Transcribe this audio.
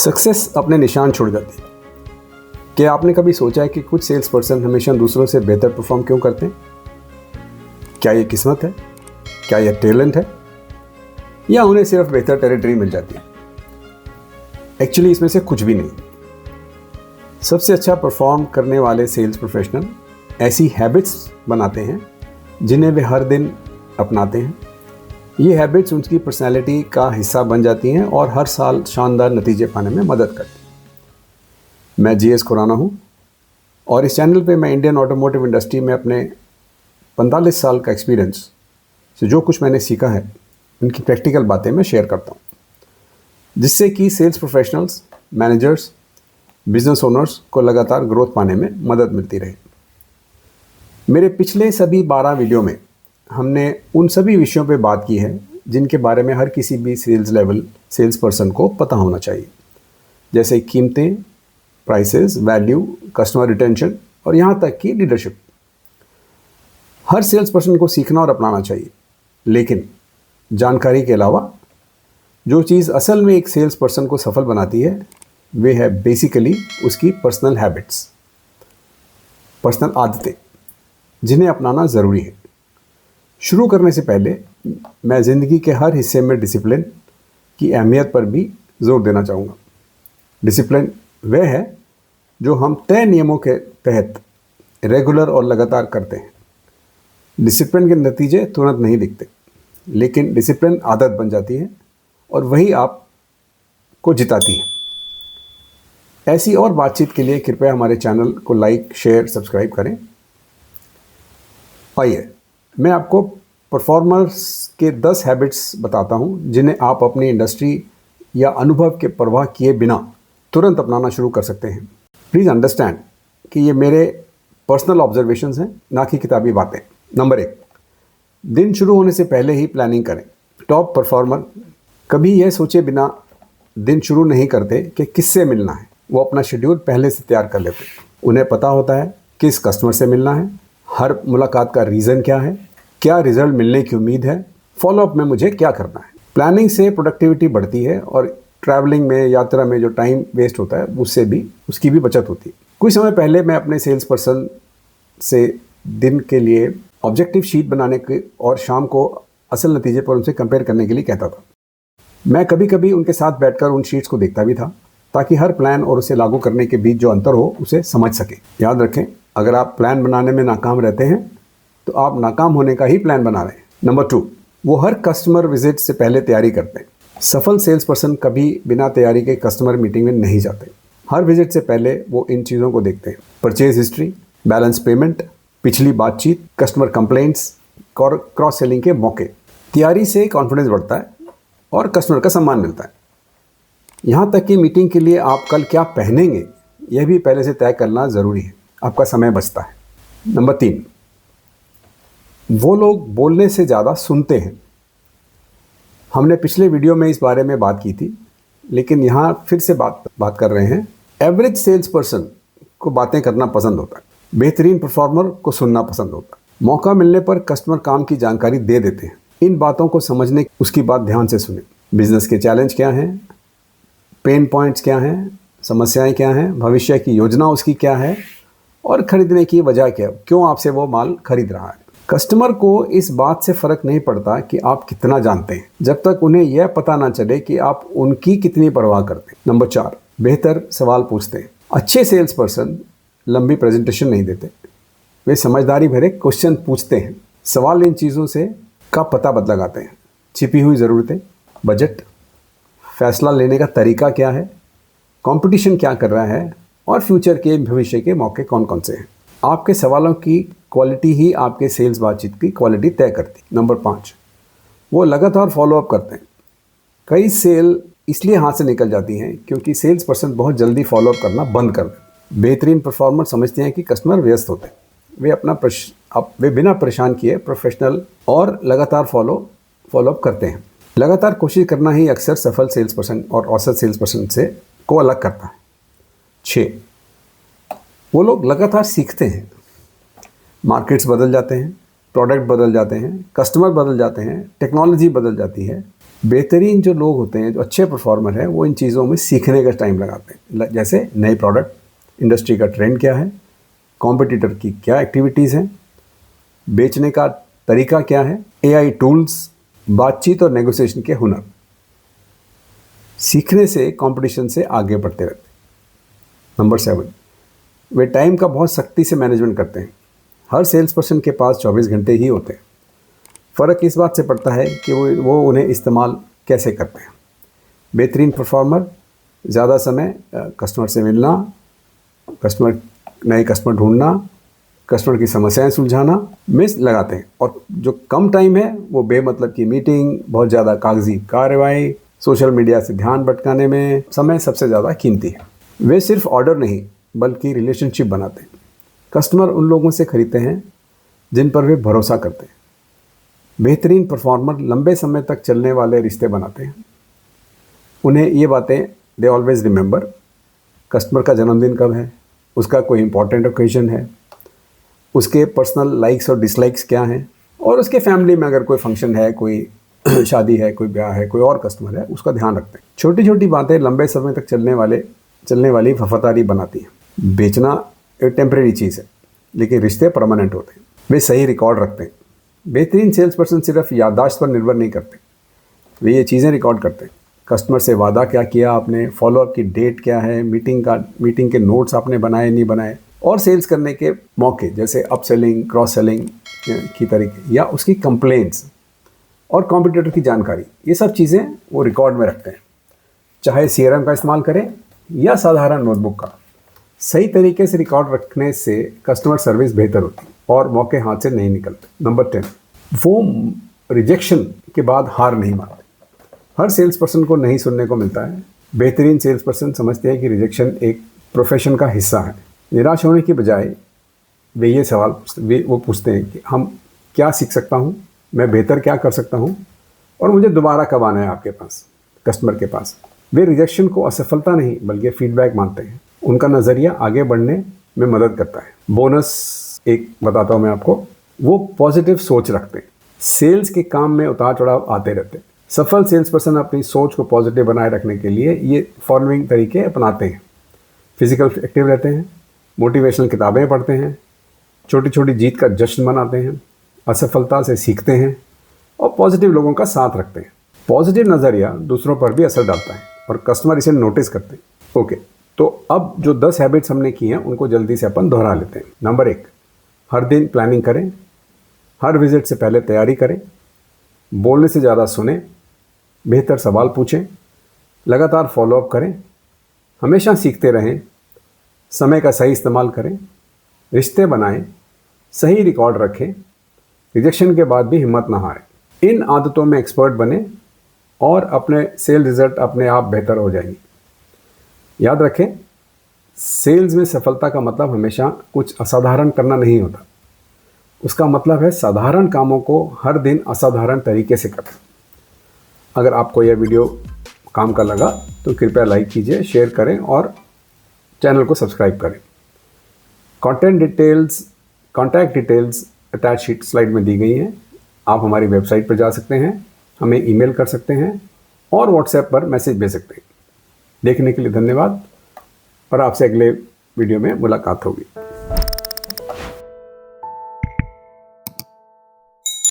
Success अपने निशान छोड़ जाती है। क्या आपने कभी सोचा है कि कुछ सेल्स पर्सन हमेशा दूसरों से बेहतर परफॉर्म क्यों करते हैं? क्या ये किस्मत है? क्या ये टैलेंट है? या उन्हें सिर्फ बेहतर टेरिटरी मिल जाती है? एक्चुअली इसमें से कुछ भी नहीं। सबसे अच्छा परफॉर्म करने वाले सेल्स प्रोफेशनल ऐसी हैबिट्स बनाते हैं जिन्हें वे हर दिन अपनाते हैं। ये हैबिट्स उनकी पर्सनैलिटी का हिस्सा बन जाती हैं और हर साल शानदार नतीजे पाने में मदद करती हैं। मैं जीएस खुराना हूँ और इस चैनल पे मैं इंडियन ऑटोमोटिव इंडस्ट्री में अपने 45 साल का एक्सपीरियंस से जो कुछ मैंने सीखा है उनकी प्रैक्टिकल बातें मैं शेयर करता हूँ, जिससे कि sales professionals, managers, business owners को लगातार ग्रोथ पाने में मदद मिलती रहे। मेरे पिछले सभी 12 वीडियो में हमने उन सभी विषयों पे बात की है जिनके बारे में हर किसी भी सेल्स पर्सन को पता होना चाहिए, जैसे कीमतें, प्राइसेस, वैल्यू, कस्टमर रिटेंशन और यहाँ तक कि लीडरशिप। हर सेल्स पर्सन को सीखना और अपनाना चाहिए, लेकिन जानकारी के अलावा जो चीज़ असल में एक सेल्स पर्सन को सफल बनाती है वे है बेसिकली उसकी पर्सनल हैबिट्स, पर्सनल आदतें, जिन्हें अपनाना ज़रूरी है। शुरू करने से पहले मैं ज़िंदगी के हर हिस्से में डिसिप्लिन की अहमियत पर भी जोर देना चाहूँगा। डिसिप्लिन वह है जो हम तय नियमों के तहत रेगुलर और लगातार करते हैं। डिसिप्लिन के नतीजे तुरंत नहीं दिखते, लेकिन डिसिप्लिन आदत बन जाती है और वही आपको जिताती है। ऐसी और बातचीत के लिए कृपया हमारे चैनल को लाइक, शेयर, सब्सक्राइब करें। आइए मैं आपको परफॉर्मर्स के 10 हैबिट्स बताता हूं जिन्हें आप अपनी इंडस्ट्री या अनुभव के परवाह किए बिना तुरंत अपनाना शुरू कर सकते हैं। प्लीज़ अंडरस्टैंड कि ये मेरे पर्सनल ऑब्जर्वेशंस हैं, ना कि किताबी बातें। नंबर 1, दिन शुरू होने से पहले ही प्लानिंग करें। टॉप परफॉर्मर कभी यह सोचे बिना दिन शुरू नहीं करते कि किससे मिलना है। वो अपना शेड्यूल पहले से तैयार कर लेते हैं। उन्हें पता होता है किस कस्टमर से मिलना है, हर मुलाकात का रीज़न क्या है, क्या रिजल्ट मिलने की उम्मीद है, फॉलोअप में मुझे क्या करना है। प्लानिंग से प्रोडक्टिविटी बढ़ती है और ट्रैवलिंग में, यात्रा में जो टाइम वेस्ट होता है उसकी भी बचत होती है। कुछ समय पहले मैं अपने सेल्स पर्सन से दिन के लिए ऑब्जेक्टिव शीट बनाने के और शाम को असल नतीजे पर उनसे कंपेयर करने के लिए कहता था। मैं कभी कभी उनके साथ बैठकर उन शीट्स को देखता भी था ताकि हर प्लान और उसे लागू करने के बीच जो अंतर हो उसे समझ सके। याद रखें, अगर आप प्लान बनाने में नाकाम रहते हैं तो आप नाकाम होने का ही प्लान बना रहे हैं। नंबर 2, वो हर कस्टमर विजिट से पहले तैयारी करते हैं। सफल सेल्स पर्सन कभी बिना तैयारी के कस्टमर मीटिंग में नहीं जाते। हर विजिट से पहले वो इन चीज़ों को देखते हैं: परचेज हिस्ट्री, बैलेंस पेमेंट, पिछली बातचीत, कस्टमर कंप्लेंट्स और क्रॉस सेलिंग के मौके। तैयारी से कॉन्फिडेंस बढ़ता है और कस्टमर का सम्मान मिलता है। यहाँ तक कि मीटिंग के लिए आप कल क्या पहनेंगे यह भी पहले से तय करना ज़रूरी है। आपका समय बचता है। नंबर 3, वो लोग बोलने से ज़्यादा सुनते हैं। हमने पिछले वीडियो में इस बारे में बात की थी, लेकिन यहाँ फिर से बात कर रहे हैं। एवरेज सेल्स पर्सन को बातें करना पसंद होता है, बेहतरीन परफॉर्मर को सुनना पसंद होता है। मौका मिलने पर कस्टमर काम की जानकारी दे देते हैं। इन बातों को समझने उसकी बात ध्यान से सुने। बिजनेस के चैलेंज क्या हैं, पेन पॉइंट्स क्या हैं, समस्याएं क्या हैं, भविष्य की योजना उसकी क्या है और खरीदने की वजह क्या, क्यों आपसे वो माल खरीद रहा है। कस्टमर को इस बात से फ़र्क नहीं पड़ता कि आप कितना जानते हैं, जब तक उन्हें यह पता ना चले कि आप उनकी कितनी परवाह करते हैं। नंबर 4, बेहतर सवाल पूछते हैं। अच्छे सेल्स पर्सन लंबी प्रेजेंटेशन नहीं देते, वे समझदारी भरे क्वेश्चन पूछते हैं। सवाल इन चीज़ों से का पता लगाते हैं: छिपी हुई ज़रूरतें, बजट, फैसला लेने का तरीका क्या है, कंपटीशन क्या कर रहा है और फ्यूचर के, भविष्य के मौके कौन कौन से हैं। आपके सवालों की क्वालिटी ही आपके सेल्स बातचीत की क्वालिटी तय करती है। नंबर 5, वो लगातार फॉलोअप करते हैं। कई सेल इसलिए हाथ से निकल जाती हैं क्योंकि सेल्स पर्सन बहुत जल्दी फॉलोअप करना बंद कर दें। बेहतरीन परफॉर्मर समझते हैं कि कस्टमर व्यस्त होते हैं। वे बिना परेशान किए प्रोफेशनल और लगातार फॉलोअप करते हैं। लगातार कोशिश करना ही अक्सर सफल सेल्स पर्सन और औसत सेल्स पर्सन से को अलग करता है। 6, वो लोग लगातार सीखते हैं। मार्केट्स बदल जाते हैं, प्रोडक्ट बदल जाते हैं, कस्टमर बदल जाते हैं, टेक्नोलॉजी बदल जाती है। बेहतरीन जो लोग होते हैं, जो अच्छे परफॉर्मर हैं, वो इन चीज़ों में सीखने का टाइम लगाते हैं। जैसे नए प्रोडक्ट, इंडस्ट्री का ट्रेंड क्या है, कॉम्पिटिटर की क्या एक्टिविटीज़ हैं, बेचने का तरीका क्या है, एआई टूल्स, बातचीत और नेगोशिएशन के हुनर। सीखने से, कंपटीशन से आगे बढ़ते रहते हैं। नंबर 7, वे टाइम का बहुत सख्ती से मैनेजमेंट करते हैं। हर सेल्स पर्सन के पास 24 घंटे ही होते हैं। फ़र्क इस बात से पड़ता है कि वो उन्हें इस्तेमाल कैसे करते हैं। बेहतरीन परफॉर्मर ज़्यादा समय कस्टमर से मिलना, नए कस्टमर ढूंढना, कस्टमर की समस्याएं सुलझाना में लगाते हैं। और जो कम टाइम है वो बेमतलब की मीटिंग, बहुत ज़्यादा कागजी कार्रवाई, सोशल मीडिया से ध्यान भटकाने में समय सबसे ज़्यादा कीमती है। वे सिर्फ ऑर्डर नहीं बल्कि रिलेशनशिप बनाते हैं। कस्टमर उन लोगों से खरीदते हैं जिन पर वे भरोसा करते हैं। बेहतरीन परफॉर्मर लंबे समय तक चलने वाले रिश्ते बनाते हैं। उन्हें ये बातें दे ऑलवेज रिमेंबर। कस्टमर का जन्मदिन कब है, उसका कोई इंपॉर्टेंट ओकेजन है, उसके पर्सनल लाइक्स और डिसलाइक्स क्या हैं, और उसके फैमिली में अगर कोई फंक्शन है, कोई शादी है, कोई ब्याह है, कोई और कस्टमर है, उसका ध्यान रखते हैं। छोटी छोटी बातें लंबे समय तक चलने वाली वफादारी बनाती हैं। बेचना एक टेम्परेरी चीज़ है, लेकिन रिश्ते परमानेंट होते हैं। वे सही रिकॉर्ड रखते हैं। बेहतरीन सेल्स पर्सन सिर्फ याददाश्त पर निर्भर नहीं करते, वे ये चीज़ें रिकॉर्ड करते हैं। कस्टमर से वादा क्या किया आपने, फॉलोअप की डेट क्या है, मीटिंग के नोट्स आपने बनाए नहीं बनाए, और सेल्स करने के मौके जैसे अपसेलिंग, क्रॉस सेलिंग की तरीके, या उसकी कंप्लेंट्स और कॉम्पिटिटर की जानकारी, ये सब चीज़ें वो रिकॉर्ड में रखते हैं। चाहे सीआरएम का इस्तेमाल करें या साधारण नोटबुक का, सही तरीके से रिकॉर्ड रखने से कस्टमर सर्विस बेहतर होती है और मौके हाथ से नहीं निकलते। नंबर 10, वो रिजेक्शन के बाद हार नहीं मानते। हर सेल्स पर्सन को नहीं सुनने को मिलता है। बेहतरीन सेल्स पर्सन समझते हैं कि रिजेक्शन एक प्रोफेशन का हिस्सा है। निराश होने की बजाय वे ये सवाल पूछते हैं कि हम क्या सीख सकता हूँ, मैं बेहतर क्या कर सकता हूँ, और मुझे दोबारा कब आना है आपके पास, कस्टमर के पास। वे रिजेक्शन को असफलता नहीं बल्कि फीडबैक मानते हैं। उनका नज़रिया आगे बढ़ने में मदद करता है। बोनस एक बताता हूँ मैं आपको, वो पॉजिटिव सोच रखते हैं। सेल्स के काम में उतार चढ़ाव आते रहते हैं। सफल सेल्स पर्सन अपनी सोच को पॉजिटिव बनाए रखने के लिए ये फॉलोइंग तरीके अपनाते हैं। फिजिकल एक्टिव रहते हैं, मोटिवेशनल किताबें पढ़ते हैं, छोटी छोटी जीत का जश्न मनाते हैं, असफलता से सीखते हैं, और पॉजिटिव लोगों का साथ रखते हैं। पॉजिटिव नज़रिया दूसरों पर भी असर डालता है और कस्टमर इसे नोटिस करते हैं। ओके, तो अब जो 10 हैबिट्स हमने की हैं उनको जल्दी से अपन दोहरा लेते हैं। नंबर 1, हर दिन प्लानिंग करें, हर विजिट से पहले तैयारी करें, बोलने से ज़्यादा सुने, बेहतर सवाल पूछें, लगातार फॉलोअप करें, हमेशा सीखते रहें, समय का सही इस्तेमाल करें, रिश्ते बनाएं, सही रिकॉर्ड रखें, रिजेक्शन के बाद भी हिम्मत ना हारें। इन आदतों में एक्सपर्ट बने और अपने सेल रिजल्ट अपने आप बेहतर हो जाएंगे। याद रखें, सेल्स में सफलता का मतलब हमेशा कुछ असाधारण करना नहीं होता। उसका मतलब है साधारण कामों को हर दिन असाधारण तरीके से करना। अगर आपको यह वीडियो काम का लगा तो कृपया लाइक कीजिए, शेयर करें और चैनल को सब्सक्राइब करें। Contact details attach sheet slide में दी गई हैं। आप हमारी वेबसाइट पर जा सकते हैं, हमें ईमेल कर सकते हैं और व्हाट्सएप पर मैसेज भेज सकते हैं। देखने के लिए धन्यवाद और आपसे अगले वीडियो में मुलाकात होगी।